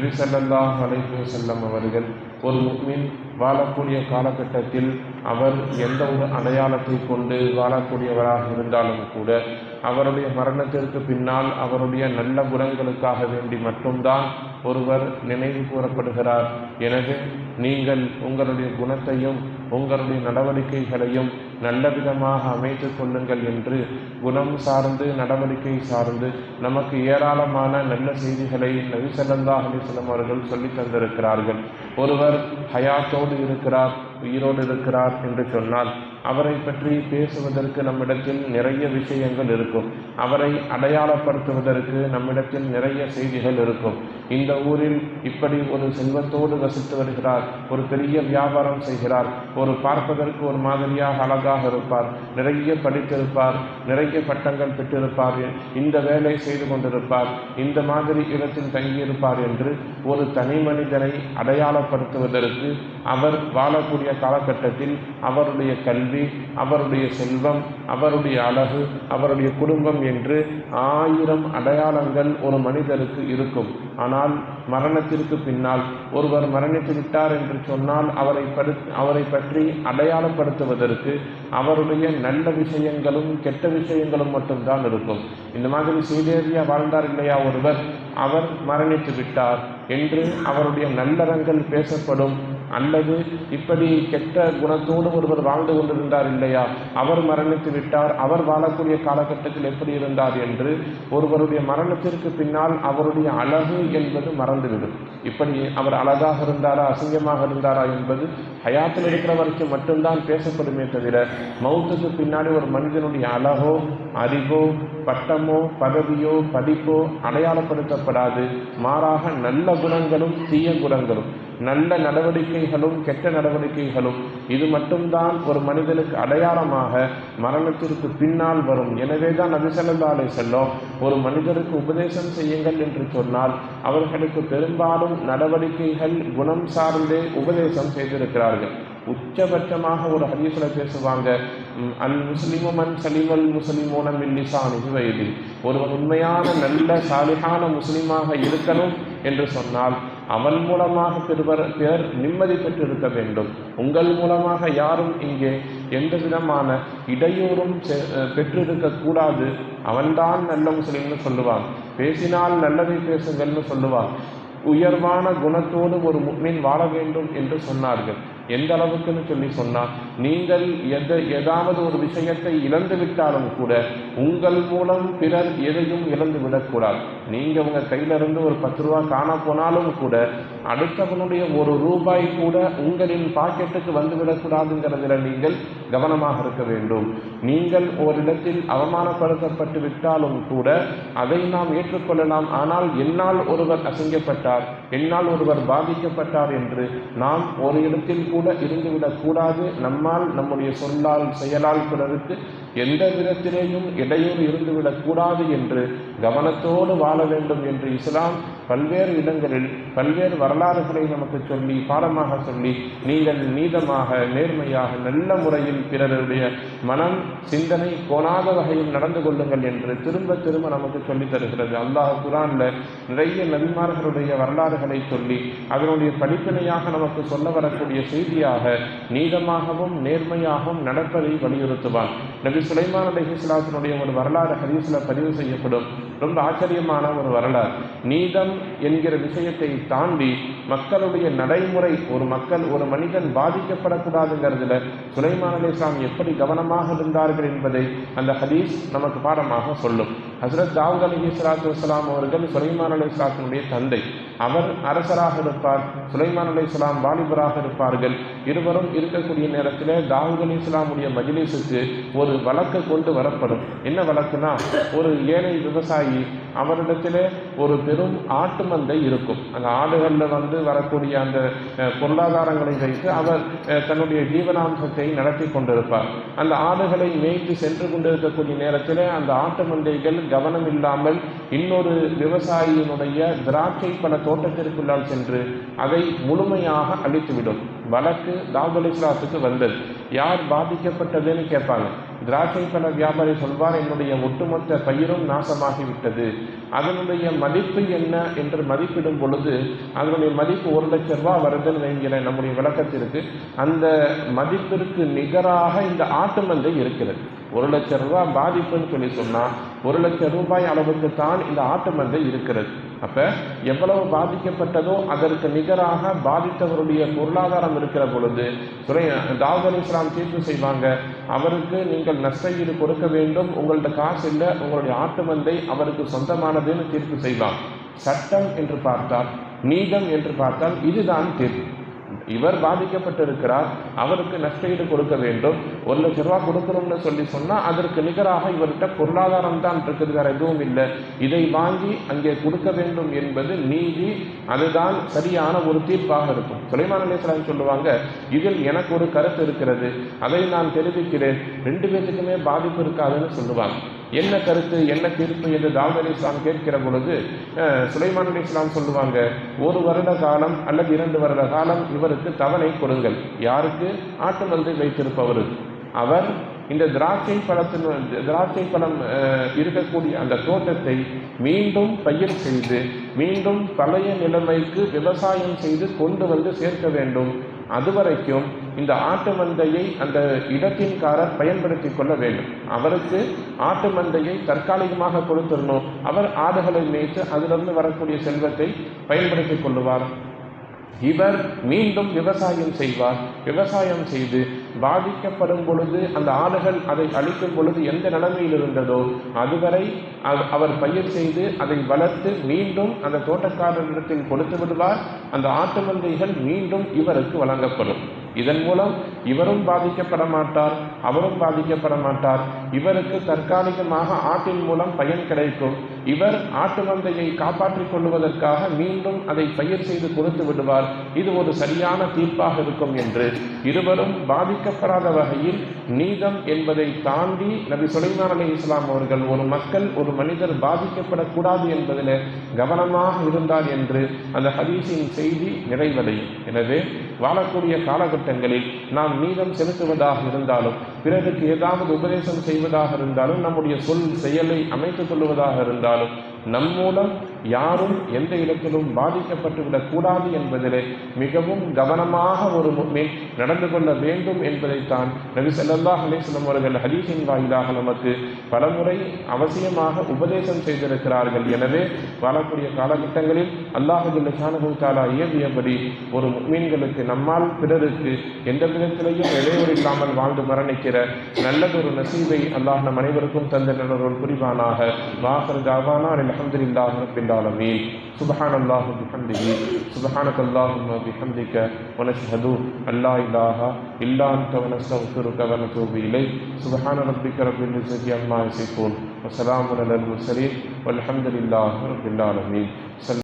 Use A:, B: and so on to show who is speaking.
A: நபி ஸல்லல்லாஹு அலைஹி வஸல்லம் அவர்கள் ஒரு முஃமின் வாழக்கூடிய காலகட்டத்தில் அவர் எந்த ஒரு அடையாளத்தை கொண்டு வாழக்கூடியவராக இருந்தாலும் கூட அவருடைய மரணத்திற்கு பின்னால் அவருடைய நல்ல குணங்களுக்காக வேண்டி மட்டும்தான் ஒருவர் நினைவு கூறப்படுகிறார். எனவே நீங்கள் உங்களுடைய குணத்தையும் உங்களுடைய நடவடிக்கைகளையும் நல்ல விதமாக அமைத்து கொள்ளுங்கள் என்று குணம் சார்ந்து நடவடிக்கை சார்ந்து நமக்கு ஏராளமான நல்ல செய்திகளை நபி ஸல்லல்லாஹு அலைஹி வஸல்லம் அவர்கள் சொல்லி தந்திருக்கிறார்கள். ஒருவர் ஹயாத்தோடு இருக்கிறார், உயிரோடு இருக்கிறார் என்று சொன்னால் அவரை பற்றி பேசுவதற்கு நம்மிடத்தில் நிறைய விஷயங்கள் இருக்கும். அவரை அடையாளப்படுத்துவதற்கு நம்மிடத்தில் நிறைய செய்திகள் இருக்கும். இந்த ஊரில் இப்படி ஒரு செல்வத்தோடு வசித்து வருகிறார், ஒரு பெரிய வியாபாரம் செய்கிறார், ஒரு பார்ப்பதற்கு ஒரு மாதிரியாக அழகாக இருப்பார், நிறைய படித்திருப்பார், நிறைய பட்டங்கள் பெற்றிருப்பார், இந்த வேலை செய்து கொண்டிருப்பார், இந்த மாதிரி இடத்தில் தங்கியிருப்பார் என்று ஒரு தனி மனிதனை அடையாளப்படுத்துவதற்கு அவர் வாழக்கூடிய காலகட்டத்தில் அவருடைய கல்வி, அவருடைய செல்வம், அவருடைய அழகு, அவருடைய குடும்பம் என்று 1000 அடையாளங்கள் ஒரு மனிதருக்கு இருக்கும். ஆனால் மரணத்திற்கு பின்னால் ஒருவர் மரணித்து விட்டார் என்று சொன்னால் அவரை பற்றி அடையாளப்படுத்துவதற்கு அவருடைய நல்ல விஷயங்களும் கெட்ட விஷயங்களும் மட்டும்தான் இருக்கும். இந்த மாதிரி சீதேவியா வாழ்ந்தார் இல்லையா ஒருவர், அவர் மரணித்து விட்டார் என்று அவருடைய நல்லறங்கள் பேசப்படும். அல்லது இப்படி கெட்ட குணத்தோடு ஒருவர் வாழ்ந்து கொண்டிருந்தார் இல்லையா, அவர் மரணித்து விட்டார், அவர் வாழக்கூடிய காலகட்டத்தில் எப்படி இருந்தார் என்று ஒருவருடைய மரணத்திற்கு பின்னால் அவருடைய அழகு என்பது மறந்துவிடும். இப்படி அவர் அழகாக இருந்தாரா அசிங்கமாக இருந்தாரா என்பது ஹயாத்தில் இருக்கிற வரைக்கும் மட்டும்தான் பேசப்படுமே தவிர மௌத்துக்கு பின்னாடி ஒரு மனிதனுடைய அழகோ அறிவோ பட்டமோ பதவியோ படிப்போ அடையாளப்படுத்தப்படாது. மாறாக நல்ல குணங்களும் தீய குணங்களும், நல்ல நடவடிக்கைகளும் கெட்ட நடவடிக்கைகளும் இது மட்டும்தான் ஒரு மனிதனுக்கு அடையாளமாக மரணத்திற்கு பின்னால் வரும். எனவே தான் நபி ஸல்லல்லாஹு அலைஹி வஸல்லம் ஒரு மனிதருக்கு உபதேசம் செய்யுங்கள் என்று சொன்னால் அவர்களுக்கு பெரும்பாலும் நடவடிக்கைகள் குணம் சார்ந்தே உபதேசம் செய்திருக்கிறார்கள். உச்சபட்சமாக ஒரு ஹதீஸ்ல பேசுவாங்க, அல் முஸ்லிமு மன் சலிமல் முஸ்லிமூன மின் லிசானிஹி வ யதிஹி. ஒருவன் உண்மையான நல்ல சாலிஹான முஸ்லிமாக இருக்கணும் என்று சொன்னால் அவன் மூலமாக பிறர் நிம்மதி பெற்றிருக்க வேண்டும். உங்கள் மூலமாக யாரும் இங்கே எந்த விதமான இடையூறும் பெற்றிருக்க கூடாது. அவன்தான் நல்ல முஸ்லிம்னு சொல்லுவான், பேசினால் நல்லதை பேசுங்கள்னு சொல்லுவான். உயர்வான குணத்தோடு ஒரு முஃமின் வாழ வேண்டும் என்று சொன்னார்கள். எந்த அளவுக்குன்னு சொல்லி சொன்னால், நீங்கள் ஏதாவது ஒரு விஷயத்தை இழந்து விட்டாலும் கூட உங்கள் மூலம் பிறர் எதையும் இழந்து விடக்கூடாது. நீங்கள் உங்கள் கையிலிருந்து ஒரு 10 ரூபா காண போனாலும் கூட அடுத்தவனுடைய ₹1 கூட உங்களின் பாக்கெட்டுக்கு வந்துவிடக்கூடாதுங்கிறதுல நீங்கள் கவனமாக இருக்க வேண்டும். நீங்கள் ஓரிடத்தில் அவமானப்படுத்தப்பட்டு விட்டாலும் கூட அதை நாம் ஏற்றுக்கொள்ளலாம். ஆனால் என்னால் ஒருவர் அசிங்கப்பட்டார், என்னால் ஒருவர் பாதிக்கப்பட்டார் என்று நாம் ஒரு இடத்தில் கூட இருந்துவிடக் கூடாது. நம்மால் நம்முடைய சொல்லால் செயலால் பிறருக்கு எந்த விதத்திலேயும் இடையூறு இருந்துவிடக் கூடாது என்று கவனத்தோடு வாழ வேண்டும் என்று இஸ்லாம் பல்வேறு இடங்களில் பல்வேறு வரலாறுகளை நமக்கு சொல்லி பாடமாக சொல்லி, நீங்கள் நீதமாக நேர்மையாக நல்ல முறையில் பிறருடைய மனம் சிந்தனை கோணாத வகையில் நடந்து கொள்ளுங்கள் என்று திரும்ப திரும்ப நமக்கு சொல்லி தருகிறது. அல்லாஹ் குர்ஆன்ல நிறைய நபிமார்களுடைய வரலாறுகளை சொல்லி அதனுடைய படிப்பினையாக நமக்கு சொல்ல வரக்கூடிய செய்தியாக நீதமாகவும் நேர்மையாகவும் நடப்பதை வலியுறுத்துவான். நபி சுலைமான் அலைஹிஸ்ஸலாத்தினுடைய ஒரு வரலாறு ஹதீஸ்ல பதிவு செய்யப்படும். ரொம்ப ஆச்சரியமான ஒரு வரலாறு. நீதம் என்கிற விஷயத்தை தாண்டி மக்களுடைய நடைமுறை, ஒரு மனிதன் பாதிக்கப்படக்கூடாதுங்கிறதுல சுலைமான் அலைஹிஸ்ஸலாம் எப்படி கவனமாக இருந்தார்கள் என்பதை அந்த ஹதீஸ் நமக்கு பாடமாக சொல்லும். ஹஸ்ரத் தாவூத் அலைஹிஸ்ஸலாத்து வஸ்ஸலாம் அவர்கள் சுலைமான் அலைஹிஸ்ஸலாத்தினுடைய தந்தை. அவர் அரசராக இருப்பார், சுலைமான் அலைஹிஸ்ஸலாம் வாலிபராக இருப்பார்கள். இருவரும் இருக்கக்கூடிய நேரத்தில் தாவூத் அலைஹிஸ்ஸலாமுடைய மஜ்லிஸுக்கு ஒரு வழக்கு கொண்டு வரப்படும். என்ன வழக்குனா, ஒரு ஏழை விவசாயி, அவரிடத்திலே ஒரு பெரும் ஆட்டு மந்தை இருக்கும். அந்த ஆடுகளில் வரக்கூடிய அந்த பொருளாதாரங்களை வைத்து அவர் தன்னுடைய ஜீவனாம்சத்தை நடத்தி கொண்டிருப்பார். அந்த ஆடுகளை மேய்த்து சென்று கொண்டிருக்கக்கூடிய நேரத்தில் அந்த ஆட்டு மந்தைகள் கவனம் இல்லாமல் இன்னொரு விவசாயியினுடைய திராட்சை பல தோட்டத்திற்குள்ளால் சென்று அதை முழுமையாக அழித்துவிடும். வழக்கு தாவூத் அலைஹிஸ்ஸலாத்துக்கு வந்தது. யார் பாதிக்கப்பட்டதுன்னு கேட்பாங்க. திராட்சை பழ வியாபாரி சொல்வார், என்னுடைய ஒட்டுமொத்த பயிரும் நாசமாகிவிட்டது. அதனுடைய மதிப்பு என்ன என்று மதிப்பிடும் பொழுது அதனுடைய மதிப்பு 1 லட்சம் ரூபாய் வருதுன்னு வைங்கிற நம்முடைய விளக்கத்திற்கு அந்த மதிப்பிற்கு நிகராக இந்த ஆட்டு மந்தை இருக்கிறது. 1 லட்சம் ரூபாய் பாதிப்புன்னு சொல்லி சொன்னால் 1 லட்சம் ரூபாய் அளவுக்கு தான் இந்த ஆட்டு மந்தை இருக்கிறது. அப்ப எவ்வளவு பாதிக்கப்பட்டதோ அதற்கு நிகராக பாதித்தவருடைய பொருளாதாரம் இருக்கிற பொழுது தாவூத் அலைஹிஸ்ஸலாம் தீர்ப்பு செய்வாங்க, அவருக்கு நீங்கள் நஷ்டஈடு கொடுக்க வேண்டும், உங்கள்ட்ட காசு இல்லை, உங்களுடைய ஆட்டு மந்தை அவருக்கு சொந்தமானதுன்னு தீர்ப்பு செய்வாங்க. சட்டம் என்று பார்த்தால், நீதம் என்று பார்த்தால் இதுதான் தீர்ப்பு. இவர் பாதிக்கப்பட்டிருக்கிறார், அவருக்கு நஷ்டஈடு கொடுக்க வேண்டும், 1 லட்சம் ரூபாய் கொடுக்கணும்னு சொல்லி சொன்னால் அதற்கு நிகராக இவர்கிட்ட பொருளாதாரம் தான் இருக்குது, வேற எதுவும் இல்லை, இதை வாங்கி அங்கே கொடுக்க வேண்டும் என்பது நீதி, அதுதான் சரியான ஒரு தீர்ப்பாக இருக்கும். சுலைமான் அலைஹிஸ்ஸலாம் சொல்லுவாங்க, இதில் எனக்கு ஒரு கருத்து இருக்கிறது, அதை நான் தெரிவிக்கிறேன், 2 பேருக்குமே பாதிப்பு இருக்காதுன்னு சொல்லுவாங்க. என்ன கருத்து, என்ன தீர்ப்பு என்று தாவூத் அலைஹிஸ்ஸலாம் கேட்கிற பொழுது சுலைமான் அலைஹிஸ்ஸலாம் சொல்லுவாங்க, 1 வருட காலம் அல்லது 2 வருட காலம் இவருக்கு தவணை கொடுங்கள். யாருக்கு? ஆட்டு மந்தை வைத்திருப்பவருக்கு. அவர் இந்த திராட்சை பழம் இருக்கக்கூடிய அந்த தோட்டத்தை மீண்டும் பயிர் செய்து மீண்டும் பழைய நிலைமைக்கு விவசாயம் செய்து கொண்டு வந்து சேர்க்க வேண்டும். அதுவரைக்கும் இந்த ஆட்டு மந்தையை அந்த இடத்தின்காரர் பயன்படுத்தி கொள்ள வேண்டும். அவருக்கு ஆட்டு மந்தையை தற்காலிகமாக கொடுத்துடணும். அவர் ஆடுகளை மேய்த்து அதிலிருந்து வரக்கூடிய செல்வத்தை பயன்படுத்தி கொள்ளுவார். இவர் மீண்டும் விவசாயம் செய்வார். விவசாயம் செய்து பாதிக்கப்படும் பொழுது அந்த ஆடுகள் அதை அழிக்கும் பொழுது எந்த நிலைமையில் இருந்ததோ அதுவரை அவர் பயிர் செய்து அதை வளர்த்து மீண்டும் அந்த தோட்டக்காரரிடத்தில் கொடுத்து விடுவார். அந்த ஆட்டு மந்தைகள் மீண்டும் இவருக்கு வழங்கப்படும். இதன் மூலம் இவரும் பாதிக்கப்பட மாட்டார், அவரும் பாதிக்கப்பட மாட்டார். இவருக்கு தற்காலிகமாக ஆட்டின் மூலம் பயன் கிடைக்கும். இவர் ஆட்டு மந்தையை காப்பாற்றிக் கொள்வதற்காக மீண்டும் அதை பயிர் செய்து கொடுத்து விடுவார். இது ஒரு சரியான தீர்ப்பாக இருக்கும் என்று இருவரும் பாதிக்கப்படாத வகையில் நீதம் என்பதை தாண்டி நபி சுலைமான் அலைஹிஸ்ஸலாம் அவர்கள் ஒரு மனிதர் பாதிக்கப்படக்கூடாது என்பதில் கவனமாக இருந்தார் என்று அந்த ஹதீஸின் செய்தி நிறைவடையும். எனவே வாழக்கூடிய காலகட்டங்களில் நாம் நீதம் செலுத்துவதாக இருந்தாலும், பிறருக்கு ஏதாவது உபதேசம் செய்வதாக இருந்தாலும், நம்முடைய சொல் செயலை அமைத்துக் கொள்வதாக இருந்தாலும், நம் மூலம் யாரும் எந்த இடத்திலும் பாதிக்கப்பட்டுவிடக் கூடாது என்பதிலே மிகவும் கவனமாக ஒரு முஃமின் நடந்து கொள்ள வேண்டும் என்பதைத்தான் நபி ஸல்லல்லாஹு அலைஹி வஸல்லம் அவர்கள் ஹதீஸின் வாயிலாக நமக்கு பலமுறை அவசியமாக உபதேசம் செய்திருக்கிறார்கள். எனவே வாழக்கூடிய காலகட்டங்களில் அல்லாஹ் ஜல்ல ஷானஹு தஆலா ஏவியபடி ஒரு முஃமின்களுக்கு நம்மால் பிறருக்கு எந்த விதத்திலேயும் இடையூறு இல்லாமல் வாழ்ந்து மரணிக்கிற நல்லதொரு நசீபை அல்லாஹ் நம் அனைவருக்கும் தந்தனருள் புரிவானாக. வாஹிர் தஅவானா அல்ஹம்துலில்லாஹி ரப்பில் ஆலமீன். சுப்ஹானல்லாஹி வபிஹம்திஹி சுப்ஹானக்கல்லாஹும்ம வபிஹம்திக வ நஷ்ஹது அல்லா இலாஹா இல்லா அன்த வ நஸ்தக்ஃபிருக வ நதூபு இலைக். சுப்ஹான ரப்பிக ரப்பில் இஸ்ஸத்தி அம்மா யசிஃபூன் வ ஸலாமுன் அலல் முர்ஸலீன் வல்ஹம்துலில்லாஹி ரப்பில் ஆலமீன்.